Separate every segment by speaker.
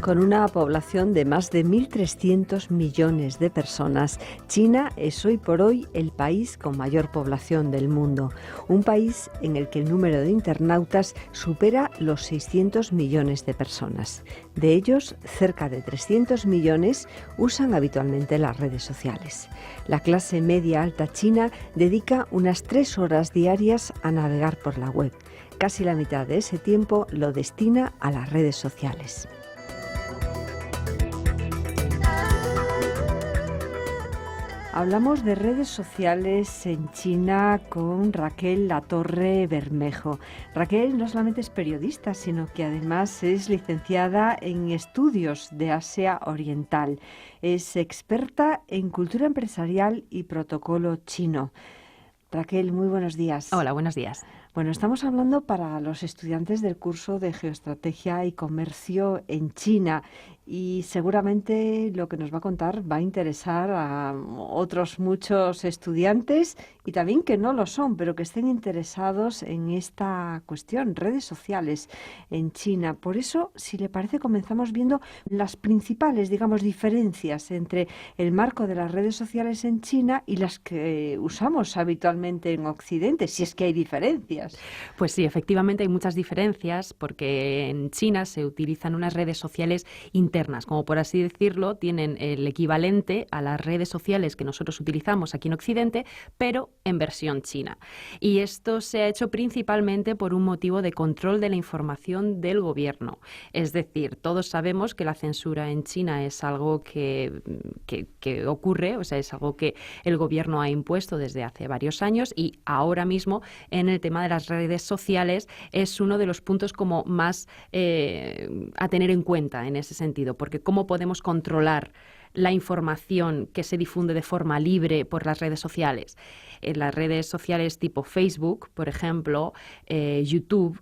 Speaker 1: Con una población de más de 1.300 millones de personas, China es hoy por hoy el país con mayor población del mundo. Un país en el que el número de internautas supera los 600 millones de personas. De ellos, cerca de 300 millones usan habitualmente las redes sociales. La clase media alta china dedica unas 3 horas diarias a navegar por la web. Casi la mitad de ese tiempo lo destina a las redes sociales. Hablamos de redes sociales en China con Raquel Latorre Bermejo. Raquel no solamente es periodista, sino que además es licenciada en estudios de Asia Oriental. Es experta en cultura empresarial y protocolo chino. Raquel, muy buenos días.
Speaker 2: Hola, buenos días.
Speaker 1: Bueno, estamos hablando para los estudiantes del curso de Geoestrategia y Comercio en China y seguramente lo que nos va a contar va a interesar a otros muchos estudiantes y también que no lo son, pero que estén interesados en esta cuestión, redes sociales en China. Por eso, si le parece, comenzamos viendo las principales, digamos, diferencias entre el marco de las redes sociales en China y las que usamos habitualmente en Occidente, si es que hay diferencias.
Speaker 2: Pues sí, efectivamente hay muchas diferencias porque en China se utilizan unas redes sociales internas, como por así decirlo, tienen el equivalente a las redes sociales que nosotros utilizamos aquí en Occidente, pero en versión china. Y esto se ha hecho principalmente por un motivo de control de la información del gobierno. Es decir, todos sabemos que la censura en China es algo que ocurre, o sea, es algo que el gobierno ha impuesto desde hace varios años y ahora mismo en el tema de las redes sociales es uno de los puntos como más a tener en cuenta en ese sentido, porque cómo podemos controlar la información que se difunde de forma libre por las redes sociales. En las redes sociales tipo Facebook, por ejemplo, YouTube,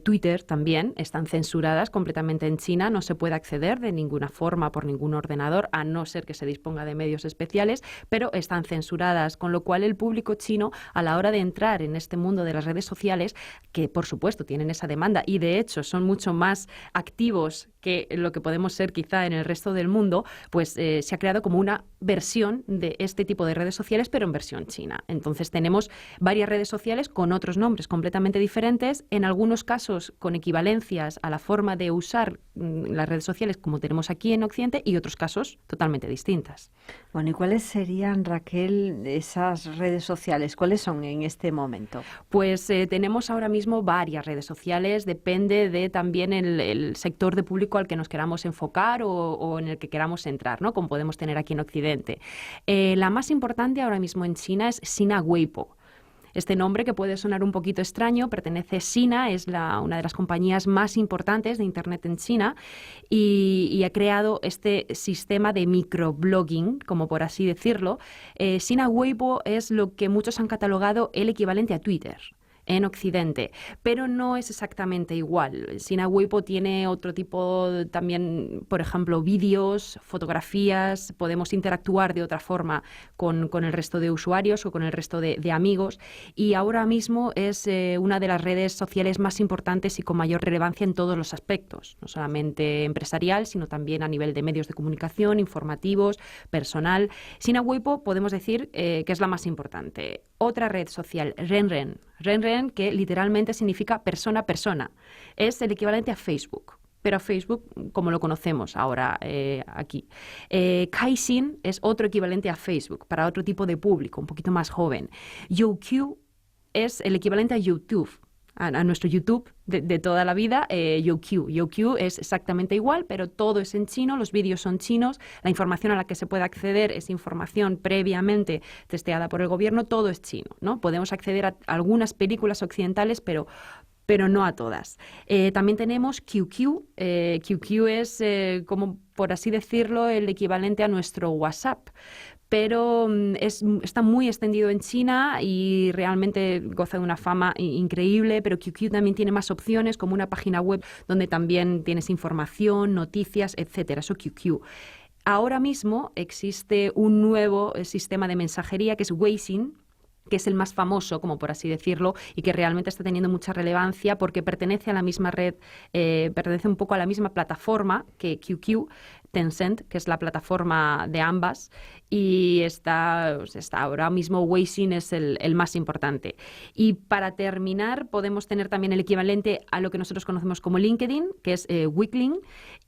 Speaker 2: Twitter también están censuradas completamente en China, no se puede acceder de ninguna forma por ningún ordenador, a no ser que se disponga de medios especiales, pero están censuradas, con lo cual el público chino, a la hora de entrar en este mundo de las redes sociales, que por supuesto tienen esa demanda y de hecho son mucho más activos que lo que podemos ser quizá en el resto del mundo, pues se ha creado como una versión de este tipo de redes sociales, pero en versión china. Entonces tenemos varias redes sociales con otros nombres completamente diferentes, en algunos casos con equivalencias a la forma de usar las redes sociales como tenemos aquí en Occidente y otros casos totalmente distintas.
Speaker 1: Bueno, ¿y cuáles serían, Raquel, esas redes sociales? ¿Cuáles son en este momento?
Speaker 2: Pues tenemos ahora mismo varias redes sociales, depende de también el sector de público al que nos queramos enfocar o en el que queramos entrar, ¿no? Como podemos tener aquí en Occidente. La más importante ahora mismo en China es Sina Weibo. Este nombre, que puede sonar un poquito extraño, pertenece a Sina, es una de las compañías más importantes de Internet en China y ha creado este sistema de microblogging, como por así decirlo. Sina Weibo es lo que muchos han catalogado el equivalente a Twitter en Occidente, pero no es exactamente igual. Sina Weibo tiene otro tipo también, por ejemplo, vídeos, fotografías, podemos interactuar de otra forma con el resto de usuarios o con el resto de amigos y ahora mismo es una de las redes sociales más importantes y con mayor relevancia en todos los aspectos, no solamente empresarial, sino también a nivel de medios de comunicación, informativos, personal. Sina Weibo podemos decir que es la más importante. Otra red social, Renren. Renren, que literalmente significa persona a persona. Es el equivalente a Facebook, pero a Facebook como lo conocemos ahora aquí. Kaixin es otro equivalente a Facebook para otro tipo de público, un poquito más joven. YouQ es el equivalente a YouTube, a nuestro YouTube de toda la vida. YouQ. YouQ es exactamente igual, pero todo es en chino, los vídeos son chinos, la información a la que se puede acceder es información previamente testeada por el gobierno, todo es chino, ¿no? Podemos acceder a algunas películas occidentales, pero no a todas. También tenemos QQ. QQ es, como por así decirlo, el equivalente a nuestro WhatsApp, pero está muy extendido en China y realmente goza de una fama increíble, pero QQ también tiene más opciones, como una página web donde también tienes información, noticias, etcétera. Eso QQ. Ahora mismo existe un nuevo sistema de mensajería que es Weixin, que es el más famoso, como por así decirlo, y que realmente está teniendo mucha relevancia porque pertenece a la misma red, pertenece un poco a la misma plataforma que QQ, Tencent, que es la plataforma de ambas, y está ahora mismo Weixin es el más importante. Y para terminar, podemos tener también el equivalente a lo que nosotros conocemos como LinkedIn, que es Weekly,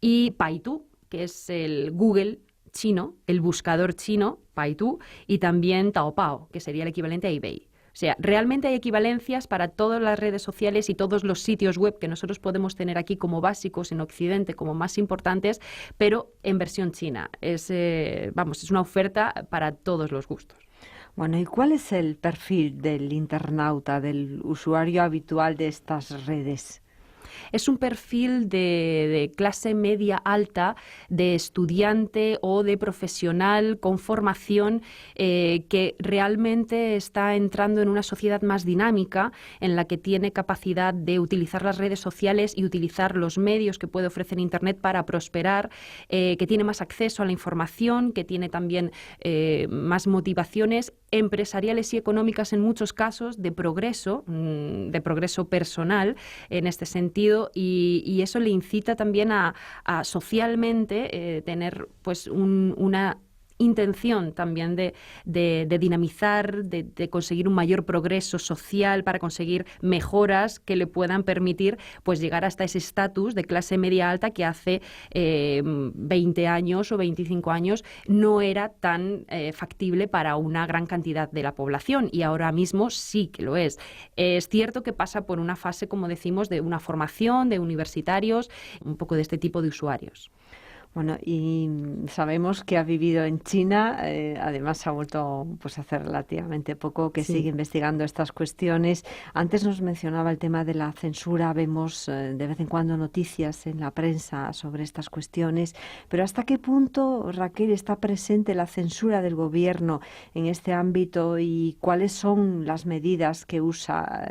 Speaker 2: y Baidu, que es el Google chino, el buscador chino, Baidu, y también Taobao, que sería el equivalente a eBay. O sea, realmente hay equivalencias para todas las redes sociales y todos los sitios web que nosotros podemos tener aquí como básicos en Occidente, como más importantes, pero en versión china. Es una oferta para todos los gustos.
Speaker 1: Bueno, ¿y cuál es el perfil del internauta, del usuario habitual de estas redes?
Speaker 2: Es un perfil de clase media alta, de estudiante o de profesional con formación que realmente está entrando en una sociedad más dinámica, en la que tiene capacidad de utilizar las redes sociales y utilizar los medios que puede ofrecer Internet para prosperar, que tiene más acceso a la información, que tiene también más motivaciones empresariales y económicas en muchos casos de progreso personal en este sentido, y eso le incita también a socialmente tener pues una intención también de dinamizar, de conseguir un mayor progreso social para conseguir mejoras que le puedan permitir pues llegar hasta ese estatus de clase media alta que hace 20 años o 25 años no era tan factible para una gran cantidad de la población, y ahora mismo sí que lo es. Es cierto que pasa por una fase, como decimos, de una formación de universitarios, un poco de este tipo de usuarios.
Speaker 1: Bueno, y sabemos que ha vivido en China, además ha vuelto pues hace relativamente poco que sigue investigando estas cuestiones. Antes nos mencionaba el tema de la censura, vemos de vez en cuando noticias en la prensa sobre estas cuestiones, pero ¿hasta qué punto, Raquel, está presente la censura del gobierno en este ámbito y cuáles son las medidas que usa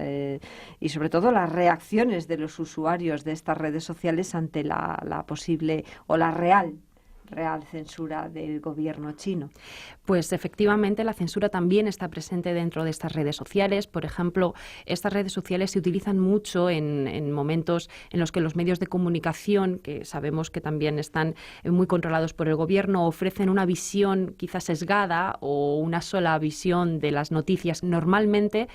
Speaker 1: y sobre todo las reacciones de los usuarios de estas redes sociales ante la posible o la real censura del gobierno chino?
Speaker 2: Pues efectivamente la censura también está presente dentro de estas redes sociales. Por ejemplo, estas redes sociales se utilizan mucho en momentos en los que los medios de comunicación, que sabemos que también están muy controlados por el gobierno, ofrecen una visión quizás sesgada o una sola visión de las noticias, normalmente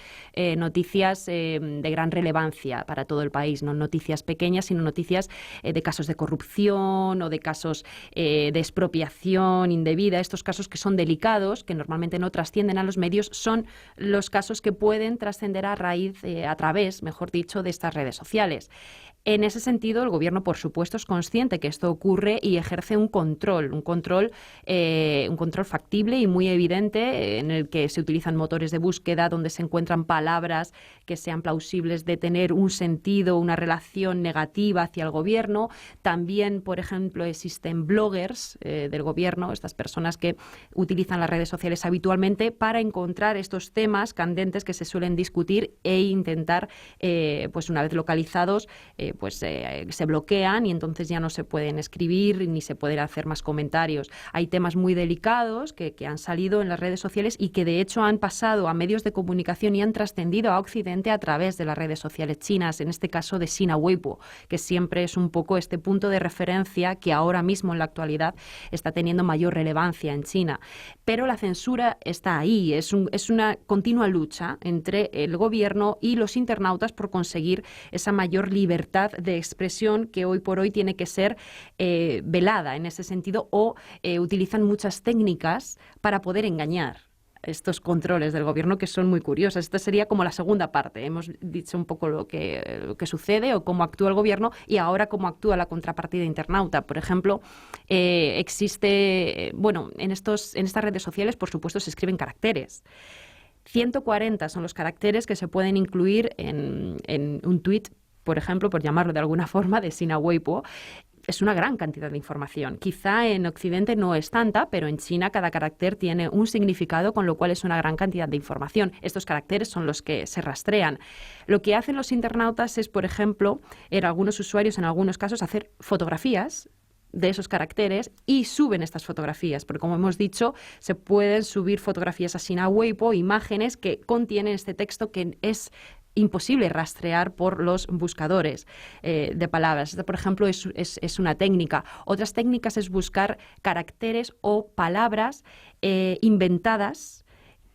Speaker 2: noticias de gran relevancia para todo el país, no noticias pequeñas, sino noticias de casos de corrupción o de casos de expropiación indebida. Estos casos que son delicados, que normalmente no trascienden a los medios, son los casos que pueden trascender a través, mejor dicho, de estas redes sociales. En ese sentido, el gobierno, por supuesto, es consciente que esto ocurre y ejerce un control factible y muy evidente, en el que se utilizan motores de búsqueda donde se encuentran palabras que sean plausibles de tener un sentido, una relación negativa hacia el gobierno. También, por ejemplo, existen bloggers del gobierno, estas personas que utilizan las redes sociales habitualmente para encontrar estos temas candentes que se suelen discutir e intentar, pues una vez localizados, se bloquean y entonces ya no se pueden escribir ni se pueden hacer más comentarios. Hay temas muy delicados que han salido en las redes sociales y que de hecho han pasado a medios de comunicación y han trascendido a Occidente a través de las redes sociales chinas, en este caso de Sina Weibo, que siempre es un poco este punto de referencia que ahora mismo en la actualidad está teniendo mayor relevancia en China. Pero la censura está ahí, es una continua lucha entre el gobierno y los internautas por conseguir esa mayor libertad de expresión que hoy por hoy tiene que ser velada en ese sentido, o utilizan muchas técnicas para poder engañar estos controles del gobierno, que son muy curiosas. Esta sería como la segunda parte. Hemos dicho un poco lo que sucede o cómo actúa el gobierno, y ahora cómo actúa la contrapartida internauta. Por ejemplo, existe, en estas redes sociales, por supuesto, se escriben caracteres. 140 son los caracteres que se pueden incluir en un tuit, por ejemplo, por llamarlo de alguna forma, de Sina Weibo. Es una gran cantidad de información. Quizá en Occidente no es tanta, pero en China cada carácter tiene un significado, con lo cual es una gran cantidad de información. Estos caracteres son los que se rastrean. Lo que hacen los internautas es, por ejemplo, algunos usuarios, en algunos casos, hacer fotografías de esos caracteres y suben estas fotografías, porque como hemos dicho, se pueden subir fotografías a Sina Weibo, imágenes que contienen este texto que es imposible rastrear por los buscadores de palabras. Esta, por ejemplo, es una técnica. Otras técnicas es buscar caracteres o palabras inventadas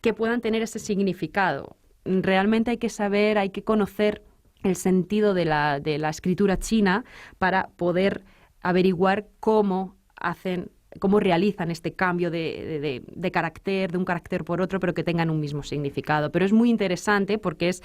Speaker 2: que puedan tener ese significado. Realmente hay que saber, hay que conocer el sentido de la escritura china para poder averiguar cómo realizan este cambio de carácter, de un carácter por otro, pero que tengan un mismo significado. Pero es muy interesante porque es,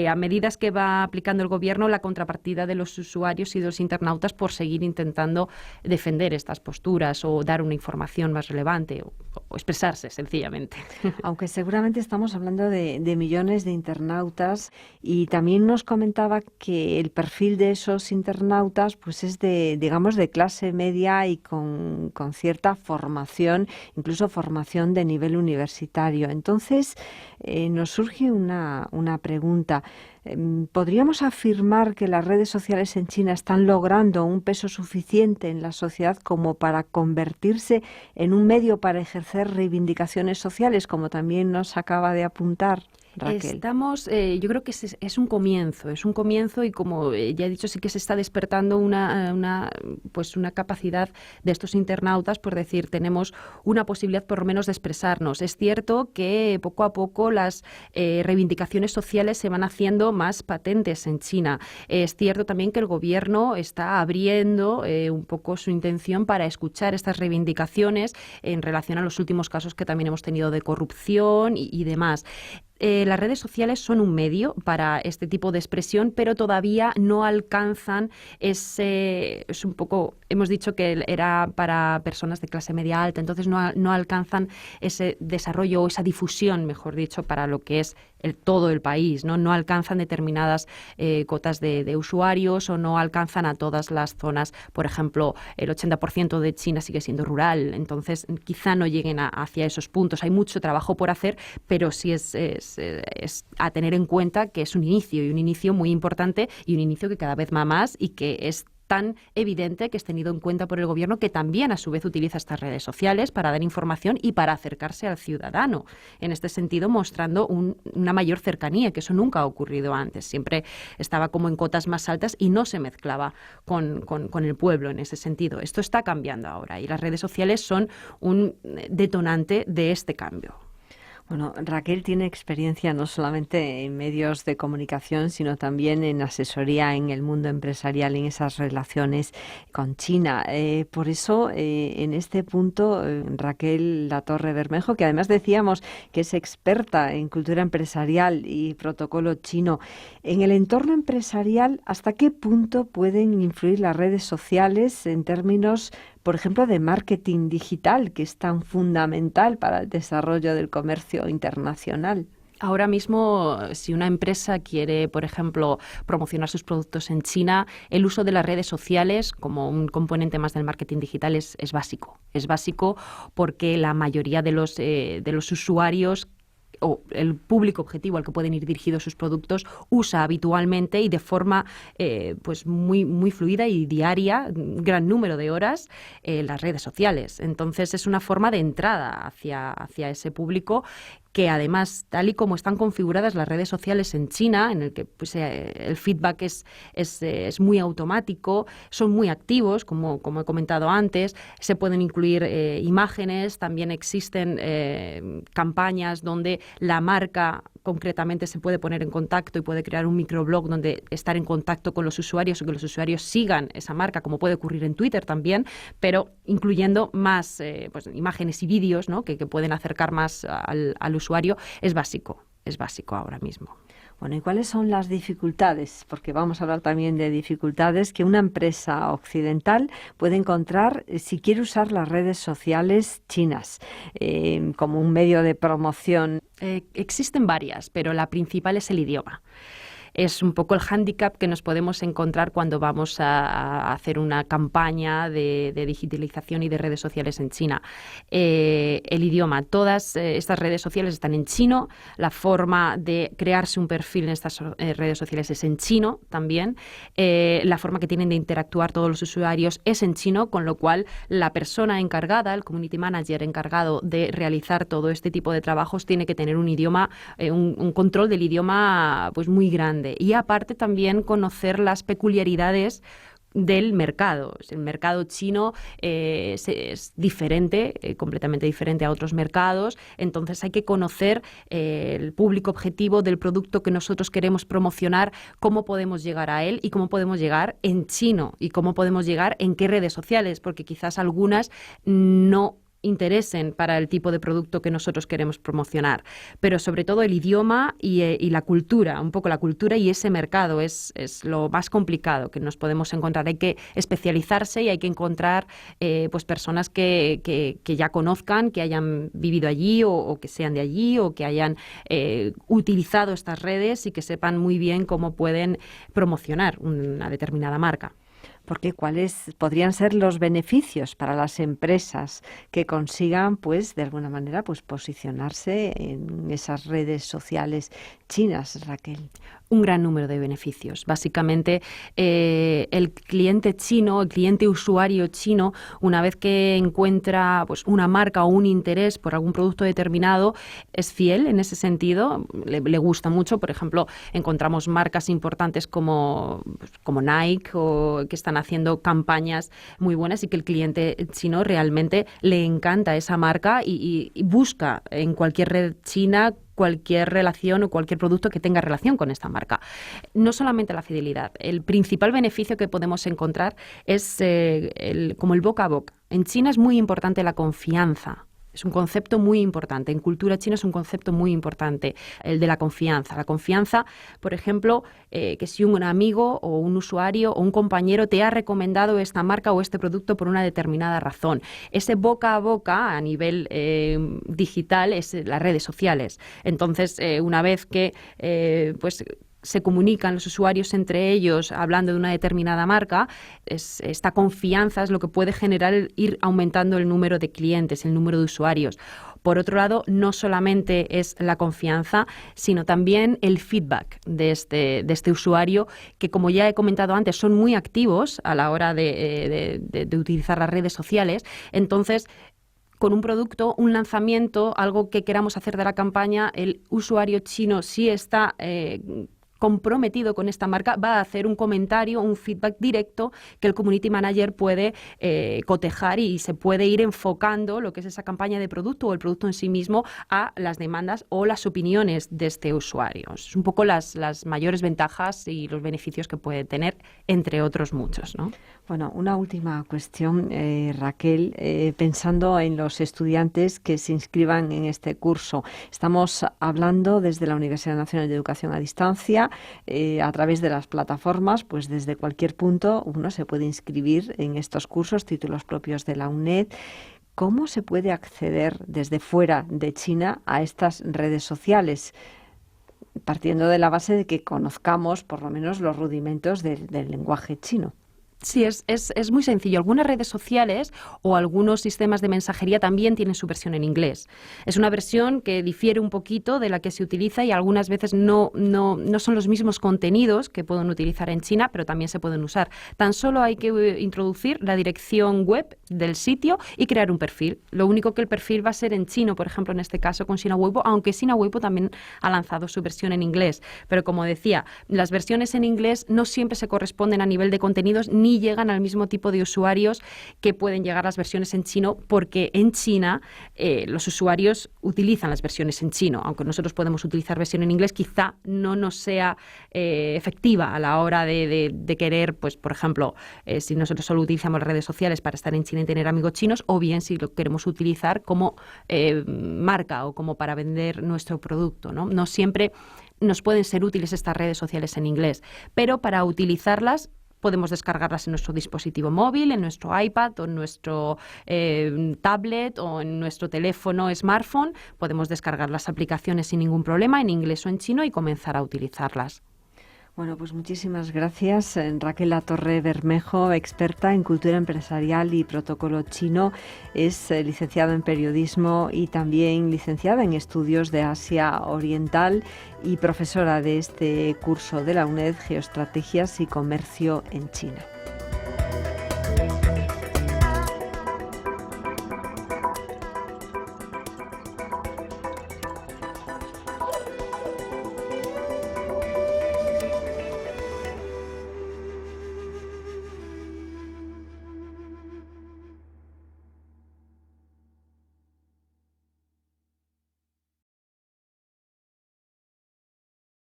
Speaker 2: a medida que va aplicando el gobierno, la contrapartida de los usuarios y de los internautas por seguir intentando defender estas posturas o dar una información más relevante o expresarse sencillamente.
Speaker 1: Aunque seguramente estamos hablando de millones de internautas, y también nos comentaba que el perfil de esos internautas pues es digamos, de clase media y con cierta formación, incluso formación de nivel universitario. Entonces, nos surge una pregunta. ¿Podríamos afirmar que las redes sociales en China están logrando un peso suficiente en la sociedad como para convertirse en un medio para ejercer reivindicaciones sociales, como también nos acaba de apuntar Raquel?
Speaker 2: Yo creo que es un comienzo y como ya he dicho, sí que se está despertando una capacidad de estos internautas, por decir, tenemos una posibilidad por lo menos de expresarnos. Es cierto que poco a poco las reivindicaciones sociales se van haciendo más patentes en China. Es cierto también que el gobierno está abriendo un poco su intención para escuchar estas reivindicaciones en relación a los últimos casos que también hemos tenido de corrupción y demás. Las redes sociales son un medio para este tipo de expresión, pero todavía no alcanzan es un poco, hemos dicho que era para personas de clase media alta, entonces no alcanzan ese desarrollo o esa difusión, mejor dicho, para lo que es todo el país, no alcanzan determinadas cotas de usuarios o no alcanzan a todas las zonas. Por ejemplo, el 80% de China sigue siendo rural, entonces quizá no lleguen hacia esos puntos. Hay mucho trabajo por hacer, pero sí es a tener en cuenta que es un inicio muy importante y un inicio que cada vez va más y que es tan evidente que es tenido en cuenta por el gobierno, que también a su vez utiliza estas redes sociales para dar información y para acercarse al ciudadano. En este sentido, mostrando una mayor cercanía, que eso nunca ha ocurrido antes. Siempre estaba como en cotas más altas y no se mezclaba con el pueblo en ese sentido. Esto está cambiando ahora y las redes sociales son un detonante de este cambio.
Speaker 1: Bueno, Raquel tiene experiencia no solamente en medios de comunicación, sino también en asesoría en el mundo empresarial, en esas relaciones con China. Por eso, en este punto, Raquel Latorre Bermejo, que además decíamos que es experta en cultura empresarial y protocolo chino, en el entorno empresarial, ¿hasta qué punto pueden influir las redes sociales en términos, por ejemplo, de marketing digital, que es tan fundamental para el desarrollo del comercio internacional?
Speaker 2: Ahora mismo, si una empresa quiere, por ejemplo, promocionar sus productos en China, el uso de las redes sociales como un componente más del marketing digital es básico. Es básico porque la mayoría de los usuarios o el público objetivo al que pueden ir dirigidos sus productos usa habitualmente y de forma pues muy fluida y diaria, un gran número de horas, las redes sociales. Entonces es una forma de entrada hacia ese público, que además, tal y como están configuradas las redes sociales en China, en el que pues, el feedback es muy automático, son muy activos, como he comentado antes, se pueden incluir imágenes, también existen campañas donde la marca concretamente se puede poner en contacto y puede crear un microblog donde estar en contacto con los usuarios o que los usuarios sigan esa marca, como puede ocurrir en Twitter también, pero incluyendo más pues, imágenes y vídeos, ¿no? que pueden acercar más al usuario. Es básico ahora mismo.
Speaker 1: Bueno, ¿y cuáles son las dificultades? Porque vamos a hablar también de dificultades que una empresa occidental puede encontrar si quiere usar las redes sociales chinas como un medio de promoción.
Speaker 2: Existen varias, pero la principal es el idioma. es un poco el hándicap que nos podemos encontrar cuando vamos a hacer una campaña de digitalización y de redes sociales en China. El idioma, todas estas redes sociales están en chino, la forma de crearse un perfil en estas redes sociales es en chino también, la forma que tienen de interactuar todos los usuarios es en chino, con lo cual la persona encargada, el community manager encargado de realizar todo este tipo de trabajos tiene que tener un idioma, un control del idioma pues muy grande, y aparte también conocer las peculiaridades del mercado. El mercado chino es diferente, completamente diferente a otros mercados, entonces hay que conocer el público objetivo del producto que nosotros queremos promocionar, cómo podemos llegar a él y cómo podemos llegar en chino y cómo podemos llegar en qué redes sociales, porque quizás algunas no interesen para el tipo de producto que nosotros queremos promocionar, pero sobre todo el idioma y la cultura, un poco la cultura y ese mercado es lo más complicado que nos podemos encontrar. Hay que especializarse y hay que encontrar pues personas que ya conozcan, que hayan vivido allí o que sean de allí o que hayan utilizado estas redes y que sepan muy bien cómo pueden promocionar una determinada marca.
Speaker 1: Porque ¿cuáles podrían ser los beneficios para las empresas que consigan, pues, de alguna manera, pues, posicionarse en esas redes sociales chinas, Raquel?
Speaker 2: Un gran número de beneficios. Básicamente, el cliente chino, el cliente usuario chino, una vez que encuentra pues, una marca o un interés por algún producto determinado, es fiel en ese sentido, le gusta mucho. Por ejemplo, encontramos marcas importantes como Nike o que están haciendo campañas muy buenas y que el cliente chino realmente le encanta esa marca y busca en cualquier red china cualquier relación o cualquier producto que tenga relación con esta marca. No solamente la fidelidad, el principal beneficio que podemos encontrar es como el boca a boca. En China es muy importante la confianza. Es un concepto muy importante. En cultura china es un concepto muy importante, el de la confianza. La confianza, por ejemplo, que si un amigo o un usuario o un compañero te ha recomendado esta marca o este producto por una determinada razón. Ese boca a boca a nivel digital es las redes sociales. Entonces, una vez que se comunican los usuarios entre ellos hablando de una determinada marca, esta confianza es lo que puede generar ir aumentando el número de clientes, el número de usuarios. Por otro lado, no solamente es la confianza, sino también el feedback de este usuario, que como ya he comentado antes, son muy activos a la hora de utilizar las redes sociales. Entonces, con un producto, un lanzamiento, algo que queramos hacer de la campaña, el usuario chino sí está comprometido con esta marca, va a hacer un comentario, un feedback directo que el community manager puede cotejar y se puede ir enfocando lo que es esa campaña de producto o el producto en sí mismo a las demandas o las opiniones de este usuario. Es un poco las mayores ventajas y los beneficios que puede tener, entre otros muchos, ¿no?
Speaker 1: Bueno, una última cuestión, Raquel, pensando en los estudiantes que se inscriban en este curso. Estamos hablando desde la Universidad Nacional de Educación a Distancia, a través de las plataformas, pues desde cualquier punto uno se puede inscribir en estos cursos, títulos propios de la UNED. ¿Cómo se puede acceder desde fuera de China a estas redes sociales? Partiendo de la base de que conozcamos por lo menos los rudimentos del lenguaje chino.
Speaker 2: Sí, es muy sencillo. Algunas redes sociales o algunos sistemas de mensajería también tienen su versión en inglés. Es una versión que difiere un poquito de la que se utiliza y algunas veces no son los mismos contenidos que pueden utilizar en China, pero también se pueden usar. Tan solo hay que introducir la dirección web del sitio y crear un perfil. Lo único que el perfil va a ser en chino, por ejemplo, en este caso con Sina Weibo, aunque Sina Weibo también ha lanzado su versión en inglés. Pero como decía, las versiones en inglés no siempre se corresponden a nivel de contenidos ni llegan al mismo tipo de usuarios que pueden llegar las versiones en chino, porque en China los usuarios utilizan las versiones en chino. Aunque nosotros podemos utilizar versión en inglés, quizá no nos sea efectiva a la hora de querer, pues por ejemplo, si nosotros solo utilizamos las redes sociales para estar en China y tener amigos chinos, o bien si lo queremos utilizar como marca o como para vender nuestro producto, ¿no? No siempre nos pueden ser útiles estas redes sociales en inglés, pero para utilizarlas podemos descargarlas en nuestro dispositivo móvil, en nuestro iPad o en nuestro tablet o en nuestro teléfono smartphone. Podemos descargar las aplicaciones sin ningún problema en inglés o en chino y comenzar a utilizarlas.
Speaker 1: Bueno, pues muchísimas gracias, Raquel Latorre Bermejo, experta en cultura empresarial y protocolo chino. Es licenciada en periodismo y también licenciada en estudios de Asia Oriental y profesora de este curso de la UNED, Geoestrategias y Comercio en China.